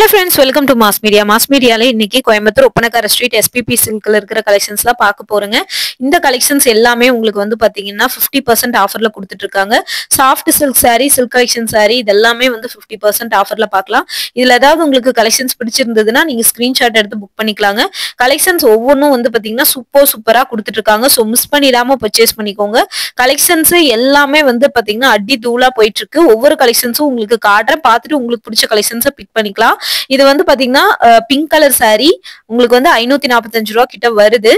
Hello friends, welcome to Mass Media. Mass Media ல இன்னைக்கு Coimbatore Oppanakara street SPP சில்க்ல இருக்கிற கலெக்ஷன்ஸ்லாம் பார்க்க போறோங்க. இந்த கலெக்ஷன்ஸ் எல்லாமே உங்களுக்கு வந்து பாத்தீங்கன்னா 50% ஆஃபர்ல கொடுத்துட்டு இருக்காங்க. Soft silk saree, silk collection saree இதெல்லாமே வந்து 50% ஆஃபர்ல பார்க்கலாம். இதுல ஏதாவது உங்களுக்கு கலெக்ஷன்ஸ் பிடிச்சிருந்ததுன்னா நீங்க ஸ்கிரீன்ஷாட் எடுத்து புக் பண்ணிக்கலாங்க. கலெக்ஷன்ஸ் ஒவ்வொன்றும் வந்து பாத்தீங்கன்னா சூப்பரா கொடுத்துட்டு இருக்காங்க. ஸோ மிஸ் பண்ணிடாம பர்ச்சேஸ் பண்ணிக்கோங்க. கலெக்ஷன்ஸ் எல்லாமே வந்து பாத்தீங்கன்னா அடி தூளா போயிட்டு இருக்கு. ஒவ்வொரு கலெக்ஷன்ஸும் உங்களுக்கு காட்டுறேன், பார்த்துட்டு உங்களுக்கு பிடிச்ச கலெக்ஷன்ஸை பிக் பண்ணிக்கலாம். இது வந்து பாத்தீங்கன்னா பிங்க் கலர் saree உங்களுக்கு வந்து 545 ரூபாய் கிட்ட வருது.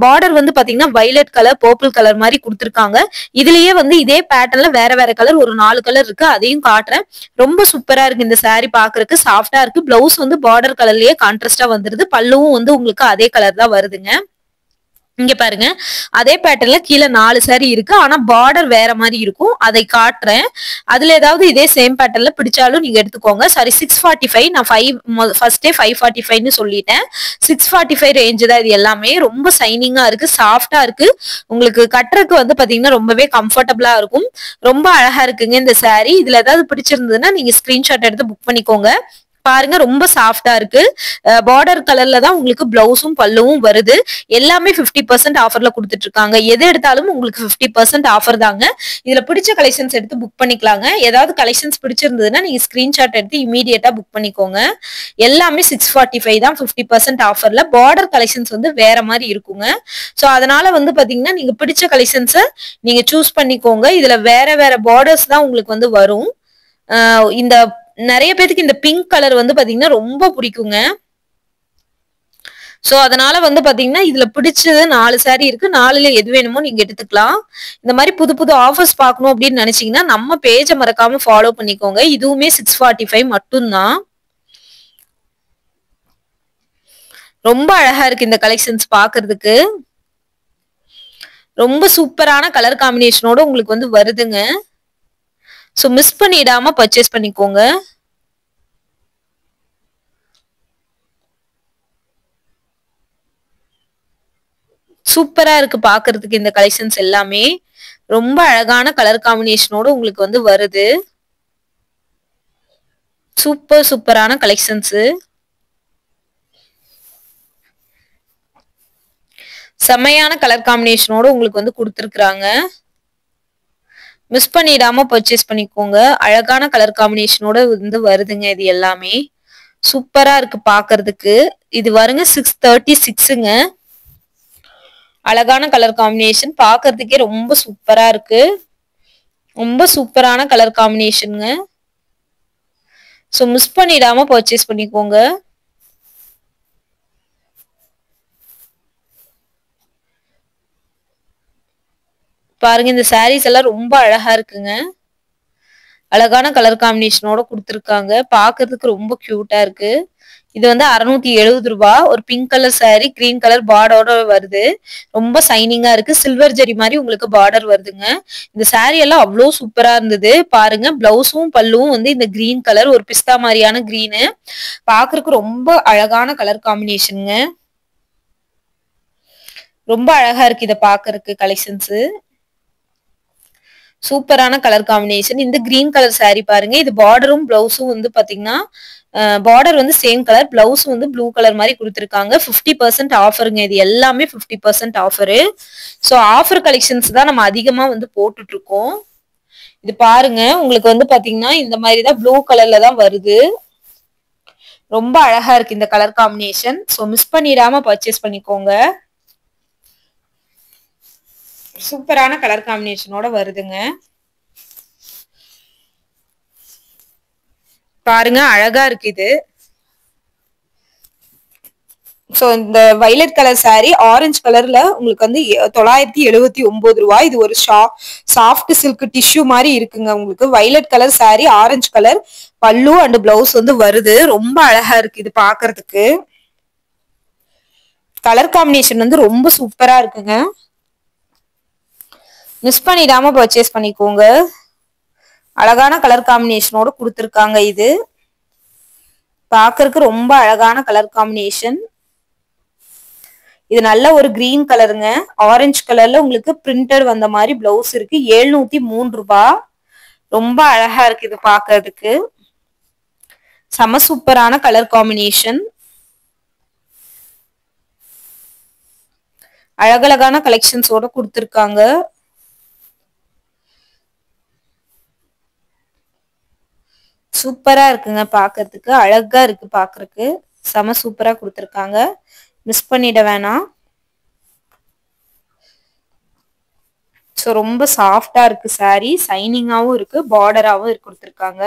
பார்டர் வந்து பாத்தீங்கன்னா வயலட் கலர், பர்பிள் கலர் மாதிரி கொடுத்துருக்காங்க. இதுலயே வந்து இதே பேட்டர்ன்ல வேற கலர் ஒரு 4 கலர் இருக்கு, அதையும் காட்டுறேன். ரொம்ப சூப்பரா இருக்கு இந்த saree, பாக்குறதுக்கு சாஃப்டா இருக்கு. பிளவுஸ் வந்து பார்டர் கலர்லயே கான்ட்ராஸ்டா வந்துருது. பல்லுவும் வந்து உங்களுக்கு அதே கலர் தான் வருதுங்க. இங்க பாருங்க, அதே பேட்டர்ன்ல கீழே 4 saree இருக்கு, ஆனா பார்டர் வேற மாதிரி இருக்கும், அதை காட்டுறேன். அதுல ஏதாவது இதே சேம் பேட்டர்ன்ல பிடிச்சாலும் நீங்க எடுத்துக்கோங்க. சாரி 645, நான் ஃபர்ஸ்டே 545ன்னு சொல்லிட்டேன். 645 ரேஞ்ச் தான் இது எல்லாமே. ரொம்ப சைனிங்கா இருக்கு, சாஃப்டா இருக்கு. உங்களுக்கு கட்டுறதுக்கு வந்து பாத்தீங்கன்னா ரொம்பவே கம்ஃபர்டபுளா இருக்கும். ரொம்ப அழகா இருக்குங்க இந்த saree. இதுல ஏதாவது பிடிச்சிருந்ததுன்னா நீங்க ஸ்கிரீன்ஷாட் எடுத்து புக் பண்ணிக்கோங்க. பாருங்க, ரொம்ப சாஃப்டா இருக்கு. பார்டர் கலர்ல தான் உங்களுக்கு பிளவுஸும் பல்லுவும் வருது. எல்லாமே 50% ஆஃபர்ல கொடுத்துட்டு இருக்காங்க. எது எடுத்தாலும் உங்களுக்கு 50% ஆஃபர் தாங்க. இதுல பிடிச்ச கலெக்ஷன்ஸ் எடுத்து புக் பண்ணிக்கலாங்க. ஏதாவது கலெக்ஷன்ஸ் பிடிச்சிருந்ததுன்னா நீங்க ஸ்கிரீன்ஷாட் எடுத்து இமீடியட்டா புக் பண்ணிக்கோங்க. எல்லாமே 645 தான் 50% ஆஃபர்ல. பார்டர் கலெக்ஷன்ஸ் வந்து வேற மாதிரி இருக்குங்க. ஸோ அதனால வந்து பாத்தீங்கன்னா நீங்க பிடிச்ச கலெக்ஷன்ஸை நீங்க சூஸ் பண்ணிக்கோங்க. இதுல வேற பார்டர்ஸ் தான் உங்களுக்கு வந்து வரும். இந்த நிறைய பேருக்கு இந்த பிங்க் கலர் வந்து பாத்தீங்கன்னா ரொம்ப பிடிக்குங்க. சோ அதனால வந்து பாத்தீங்கன்னா இதுல பிடிச்சது 4 saree இருக்கு, 4ல எது வேணுமோ நீங்க எடுத்துக்கலாம். இந்த மாதிரி புது ஆஃபர்ஸ் பார்க்கணும் அப்படின்னு நினைச்சீங்கன்னா நம்ம பேஜை மறக்காம ஃபாலோ பண்ணிக்கோங்க. இதுவுமே 645 மட்டும்தான். ரொம்ப அழகா இருக்கு இந்த கலெக்ஷன்ஸ் பாக்குறதுக்கு. ரொம்ப சூப்பரான கலர் காம்பினேஷனோட உங்களுக்கு வந்து வருதுங்க. சோ மிஸ் பண்ணிடாம பர்ச்சேஸ் பண்ணிக்கோங்க. சூப்பரா இருக்கு பாக்குறதுக்கு இந்த கலெக்ஷன்ஸ் எல்லாமே. ரொம்ப அழகான கலர் காம்பினேஷனோட உங்களுக்கு வந்து வருது. சூப்பரான கலெக்ஷன்ஸ். செமையான கலர் காம்பினேஷனோட உங்களுக்கு வந்து கொடுத்துருக்காங்க. மிஸ் பண்ணிடாம பர்ச்சேஸ் பண்ணிக்கோங்க. அழகான கலர் காம்பினேஷனோட வந்து வருதுங்க. இது எல்லாமே சூப்பரா இருக்கு பாக்குறதுக்கு. இது வருங்க 636ங்க. அழகான கலர் காம்பினேஷன், பாக்குறதுக்கே ரொம்ப சூப்பரா இருக்கு. ரொம்ப சூப்பரான கலர் காம்பினேஷனுங்க. சோ மிஸ் பண்ணிடாம பர்ச்சேஸ் பண்ணிக்கோங்க. பாருங்க, இந்த sarees எல்லாம் ரொம்ப அழகா இருக்குங்க. அழகான கலர் காம்பினேஷனோட கொடுத்துருக்காங்க. பாக்குறதுக்கு ரொம்ப கியூட்டா இருக்கு. இது வந்து 670 ரூபாய். ஒரு pink colour saree, green colour பார்டரோட வருது. ரொம்ப சைனிங்கா இருக்கு. சில்வர் ஜெரி மாதிரி உங்களுக்கு பார்டர் வருதுங்க. இந்த saree எல்லாம் அவ்வளோ சூப்பரா இருந்தது. பாருங்க, பிளவுஸும் பல்லுவும் வந்து இந்த கிரீன் கலர், ஒரு பிஸ்தா மாதிரியான கிரீனு. பாக்குறதுக்கு ரொம்ப அழகான கலர் காம்பினேஷனுங்க. ரொம்ப அழகா இருக்கு இதை பாக்குறதுக்கு கலெக்ஷன்ஸ். சூப்பரான கலர் காம்பினேஷன். இந்த கிரீன் கலர் saree பாருங்க. இது பார்டரும் பிளவுஸும் வந்து பாத்தீங்கன்னா பார்டர் வந்து சேம் கலர், பிளவுஸ் வந்து ப்ளூ கலர் மாதிரி கொடுத்துருக்காங்க. 50% ஆஃபருங்க. இது எல்லாமே 50% ஆஃபரு. ஸோ ஆஃபர் கலெக்ஷன்ஸ் தான் நம்ம அதிகமா வந்து போட்டுட்டு இருக்கோம். இது பாருங்க, உங்களுக்கு வந்து பாத்தீங்கன்னா இந்த மாதிரி தான் ப்ளூ கலர்ல தான் வருது. ரொம்ப அழகா இருக்கு இந்த கலர் காம்பினேஷன். ஸோ மிஸ் பண்ணிடாம பர்ச்சேஸ் பண்ணிக்கோங்க. சூப்பரான கலர் காம்பினேஷனோட வருதுங்க. பாருங்க, அழகா இருக்கு இது. சோ இந்த வயலட் கலர் saree ஆரஞ்சு கலர்ல உங்களுக்கு வந்து 979 ரூபாய். இது ஒரு சாஃப்ட் சில்க் டிஷ்யூ மாதிரி இருக்குங்க. உங்களுக்கு violet colour saree, orange colour பல்லு அண்ட் பிளவுஸ் வந்து வருது. ரொம்ப அழகா இருக்கு இது பாக்குறதுக்கு. கலர் காம்பினேஷன் வந்து ரொம்ப சூப்பரா இருக்குங்க. மிஸ் பண்ணிடாம பர்ச்சேஸ் பண்ணிக்கோங்க. அழகான கலர் காம்பினேஷனோட கொடுத்துருக்காங்க. இது பாக்குறதுக்கு ரொம்ப அழகான கலர் காம்பினேஷன். இது நல்ல ஒரு கிரீன் கலருங்க. ஆரஞ்சு கலர்ல உங்களுக்கு பிரிண்டட் வந்த மாதிரி பிளவுஸ் இருக்கு. 703 ரூபாய். ரொம்ப அழகா இருக்கு இது பாக்குறதுக்கு. செம சூப்பரான கலர் காம்பினேஷன். அழகழகான கலெக்ஷன்ஸோட கொடுத்திருக்காங்க. சூப்பரா இருக்குங்க பாக்கிறதுக்கு. அழகா இருக்கு பாக்குறதுக்கு. செம சூப்பரா கொடுத்திருக்காங்க. மிஸ் பண்ணிட வேணாம். சோ ரொம்ப சாஃப்டா இருக்கு saree. சைனிங்காவும் இருக்கு, பார்டராவும் இருக்கு கொடுத்திருக்காங்க.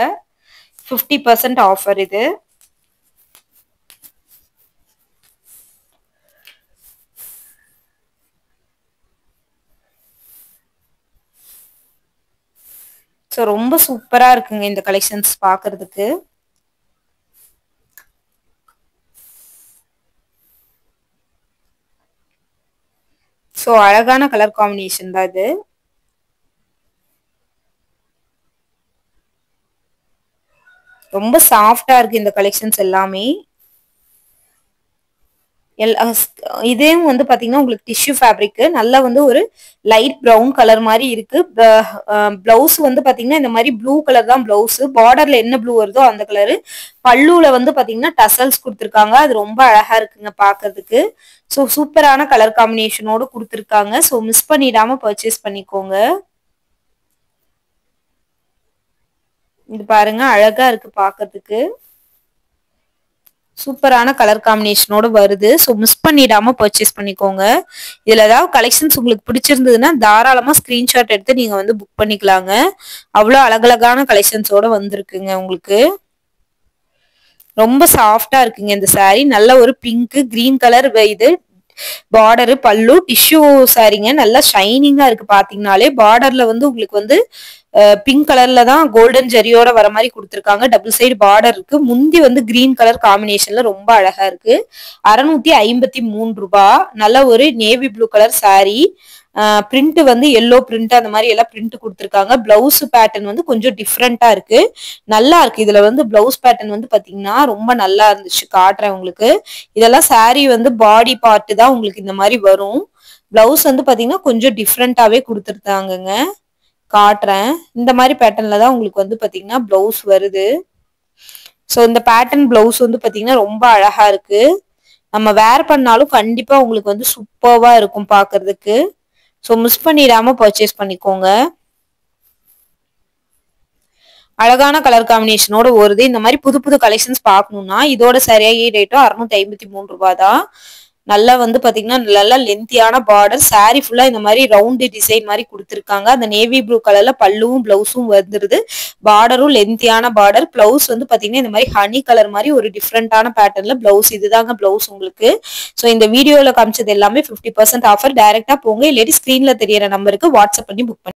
50% ஆஃபர் இது. சோ ரொம்ப சூப்பரா இருக்குங்க இந்த கலெக்ஷன்ஸ் பாக்குறதுக்கு. சோ அழகான கலர் காம்பினேஷன் தான் இது. ரொம்ப சாஃப்டா இருக்கு இந்த கலெக்ஷன்ஸ் எல்லாமே. இதேவும் வந்து பாத்தீங்கன்னா உங்களுக்கு டிஷ்யூ ஃபேப்ரிக். நல்லா வந்து ஒரு லைட் ப்ரௌன் கலர் மாதிரி இருக்கு. பிளவுஸ் வந்து பாத்தீங்கன்னா இந்த மாதிரி ப்ளூ கலர் தான் பிளவுஸ். பார்டர்ல என்ன ப்ளூ வருதோ அந்த கலரு. பல்லுல வந்து பாத்தீங்கன்னா டசல்ஸ் கொடுத்துருக்காங்க. அது ரொம்ப அழகா இருக்குங்க பாக்குறதுக்கு. ஸோ சூப்பரான கலர் காம்பினேஷனோட கொடுத்துருக்காங்க. ஸோ மிஸ் பண்ணிடாம பர்ச்சேஸ் பண்ணிக்கோங்க. இது பாருங்க அழகா இருக்கு பாக்குறதுக்கு. சூப்பரான கலர் காம்பினேஷனோட வருது. ஸோ மிஸ் பண்ணிடாம பர்ச்சேஸ் பண்ணிக்கோங்க. இதுல ஏதாவது கலெக்ஷன்ஸ் உங்களுக்கு பிடிச்சிருந்ததுன்னா தாராளமா ஸ்கிரீன்ஷாட் எடுத்து நீங்க வந்து புக் பண்ணிக்கலாங்க. அவ்வளோ அழகழகான கலெக்ஷன்ஸோட வந்திருக்குங்க உங்களுக்கு. ரொம்ப சாஃப்டா இருக்குங்க இந்த saree. நல்ல ஒரு பிங்க் கிரீன் கலர் இது பார்டரு, பல்லு டிஷ்யூ சாரீங்க. நல்லா ஷைனிங்கா இருக்கு பாத்தீங்கன்னாலே. பார்டர்ல வந்து உங்களுக்கு வந்து பிங்க் கலர்ல தான் கோல்டன் ஜெரியோட வர மாதிரி கொடுத்துருக்காங்க. டபுள் சைடு பார்டர் இருக்கு. முந்தி வந்து கிரீன் கலர் காம்பினேஷன்ல ரொம்ப அழகா இருக்கு. 653 ரூபாய். நல்ல ஒரு navy blue colour saree. Print வந்து எல்லோ பிரிண்ட் அந்த மாதிரி எல்லாம் பிரிண்ட் கொடுத்துருக்காங்க. பிளவுஸ் பேட்டர்ன் வந்து கொஞ்சம் டிஃப்ரெண்டா இருக்கு. நல்லா இருக்கு. இதுல வந்து பிளவுஸ் பேட்டர்ன் வந்து பாத்தீங்கன்னா ரொம்ப நல்லா இருந்துச்சு. காட்டுறேன் உங்களுக்கு. இதெல்லாம் saree வந்து பாடி பார்ட் தான் உங்களுக்கு இந்த மாதிரி வரும். பிளவுஸ் வந்து பாத்தீங்கன்னா கொஞ்சம் டிஃப்ரெண்டாவே கொடுத்துருக்காங்கங்க. காட்டுறேன். இந்த மாதிரி பேட்டர்ன்ல தான் உங்களுக்கு வந்து பாத்தீங்கன்னா பிளவுஸ் வருது. ஸோ இந்த பேட்டர்ன் பிளவுஸ் வந்து பாத்தீங்கன்னா ரொம்ப அழகா இருக்கு. நம்ம வேர் பண்ணாலும் கண்டிப்பா உங்களுக்கு வந்து சூப்பர்வா இருக்கும் பாக்குறதுக்கு. ஸோ மிஸ் பண்ணிடாம பர்ச்சேஸ் பண்ணிக்கோங்க. அழகான கலர் காம்பினேஷனோட வருது. இந்த மாதிரி புது புது கலெக்ஷன்ஸ் பார்க்கணும்னா இதோட சரியா ரேட்டோ 653 ரூபாய் தான். நல்லா வந்து பாத்தீங்கன்னா நல்லா லென்த்தியான பார்டர். saree ஃபுல்லா இந்த மாதிரி ரவுண்டு டிசைன் மாதிரி கொடுத்துருக்காங்க. அந்த நேவி ப்ளூ கலர்ல பல்லுவும் பிளவுஸும் வந்துருது. பார்டரும் லென்த்தியான பார்டர். பிளவுஸ் வந்து பாத்தீங்கன்னா இந்த மாதிரி ஹனி கலர் மாதிரி ஒரு டிஃப்ரெண்டான பேட்டர்ன்ல பிளவுஸ். இதுதாங்க பிளவுஸ் உங்களுக்கு. ஸோ இந்த வீடியோல காமிச்சது எல்லாமே 50% ஆஃபர். டைரக்டா போங்க, இல்லாட்டி ஸ்கிரீன்ல தெரியற நம்பருக்கு வாட்ஸ்அப் பண்ணி புக் பண்ணி